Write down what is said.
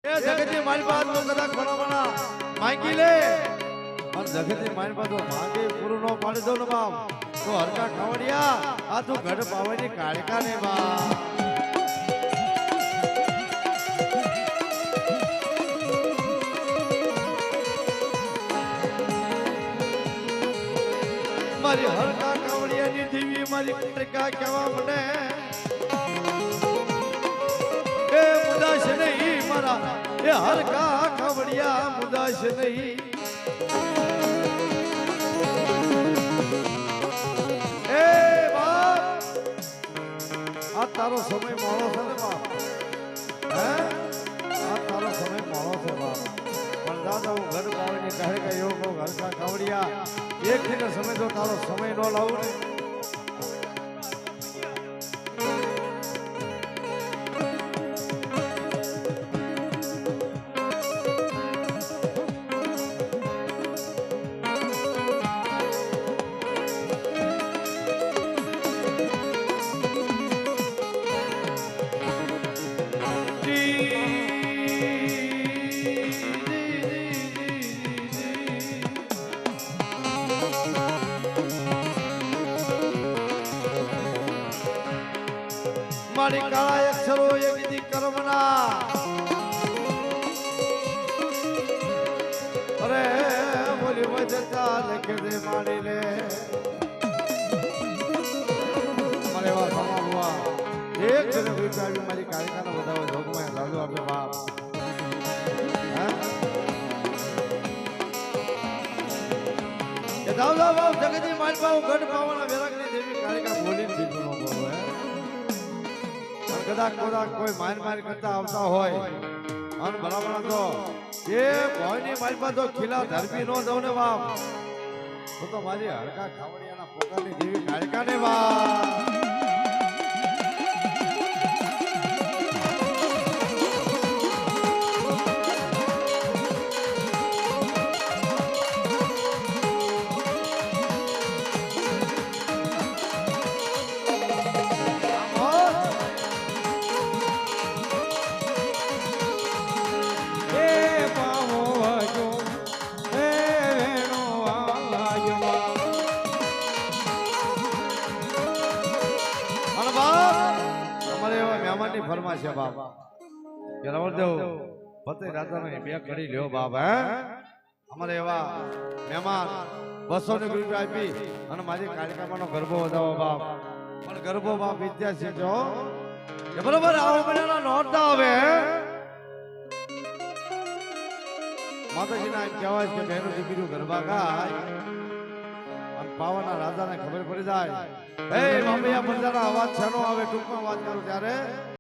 એ જગતની મારી બાદ નો કદાચ ખોરાવાના માંગી લે અને જગતની મારી બાદ માંગે પૂરું નો પાડી દો ને બાપ તો હરકા ખાવડિયા આ તું ઘડ પાવાની કાળકા ને બાપ મારી હરકા કાવડિયાની દેવી મારી કાળકા કેવા મને એ મુદાશ નહીં મારા એ હરકા કાવડિયા મુદાશ નહીં એ બાપ આ તારો સમય મોડો છે ને બાપ હે આ તારો સમય મોડો છે બાપ પણ દાદા હું ઘર પાવીને કહે કે એવો હરકા કાવડિયા એક દિન સમય તો તારો સમય ન લાવું ને મારી કાળા અક્ષરો એ વિધિ કર્મના અરે બોલી વજતા લખે દે મારી લે મારે વા સમાવવા એક જણ વિચારી મારી કાળકાનો વધાવો જોગમાં લાડુ આપે બાપ એ દાવ બાપ જગતની મારી પાવ ગઢ પાવાના વેરાગની દેવી કાળકા બોલી દીધું ન બોલો કદાચ કોઈ માર કરતા આવતા હોય અને બરાબર તો એ ભયની મારી પાસે તો ખીલા ધરબી નો દઉં ને બાપ તો મારી હરકા ખાવડિયાના પોતાની જેવી કાળકા ને બાપ ફરમા છે બાપ કે રવરદેવ ફતેહ રાજાને બે કરી લ્યો બાપ હે અમારે એવા મહેમાન 200 રૂપિયા આપી અને મારી કાળકામાંનો ગરબો વધાવો બાપ પણ ગરબો બાપ વિદ્યા છે જો કે બરોબર આવો મહિનાના નોરતા આવે માતાજીના એમ કહેવાય કે બહેનો દીકરીઓ ગરબા ગાય અને પાવાના રાજાને ખબર પડી જાય એ બાપૈયા બંજારા અવાજ છેનો આવે ટૂંકમાં વાત કરું ત્યારે